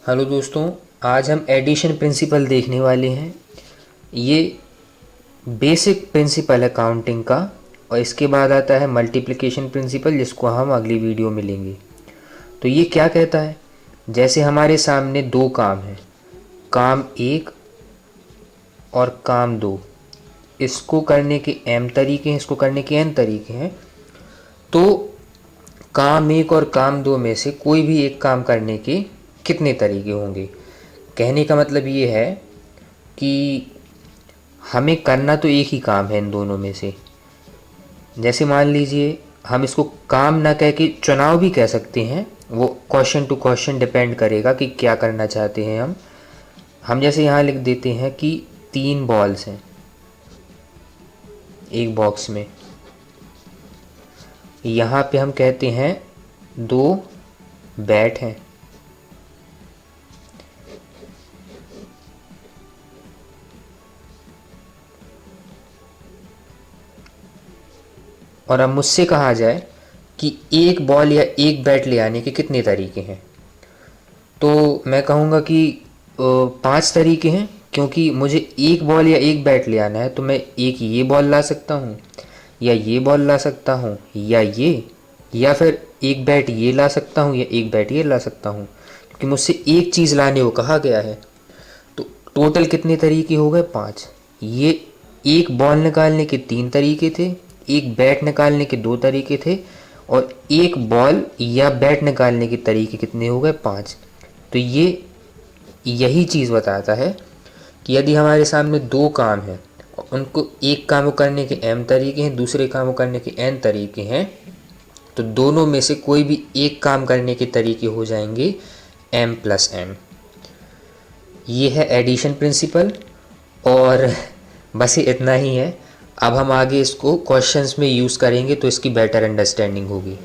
Hello दोस्तों, आज हम एडिशन प्रिंसिपल देखने वाले हैं। ये बेसिक प्रिंसिपल है काउंटिंग का। और इसके बाद आता है मल्टीप्लिकेशन प्रिंसिपल, जिसको हम अगली वीडियो में लेंगे। तो ये क्या कहता है, जैसे हमारे सामने दो काम हैं, काम एक और काम दो। इसको करने के m तरीके हैं, इसको करने के n तरीके हैं। तो काम एक और काम दो में से कोई भी एक काम करने के कितने तरीके होंगे। कहने का मतलब ये है कि हमें करना तो एक ही काम है इन दोनों में से। जैसे मान लीजिए, हम इसको काम ना कह के चुनाव भी कह सकते हैं। वो क्वेश्चन टू क्वेश्चन डिपेंड करेगा कि क्या करना चाहते हैं हम जैसे यहाँ लिख देते हैं कि 3 बॉल्स हैं एक बॉक्स में। यहाँ पे हम कहते हैं 2 बैट हैं। और अब मुझसे कहा जाए कि एक बॉल या एक बैट ले आने के कितने तरीके हैं, तो मैं कहूँगा कि 5 तरीके हैं। क्योंकि मुझे एक बॉल या एक बैट ले आना है, तो मैं एक ये बॉल ला सकता हूँ, या ये बॉल ला सकता हूँ, या फिर एक बैट ये ला सकता हूँ, या एक बैट ये ला सकता हूँ। क्योंकि मुझसे एक चीज़ लाने को कहा गया है। तो टोटल कितने तरीके हो गए? 5। ये एक बॉल निकालने के 3 तरीके थे, एक बैट निकालने के 2 तरीके थे, और एक बॉल या बैट निकालने के तरीके कितने हो गए? 5। तो ये यही चीज़ बताता है कि यदि हमारे सामने 2 काम हैं और उनको एक काम को करने के m तरीके हैं, दूसरे काम को करने के n तरीके हैं, तो दोनों में से कोई भी एक काम करने के तरीके हो जाएंगे m + n। ये है एडिशन प्रिंसिपल। और बस ये इतना ही है। अब हम आगे इसको क्वेश्चंस में यूज़ करेंगे तो इसकी बेटर अंडरस्टैंडिंग होगी।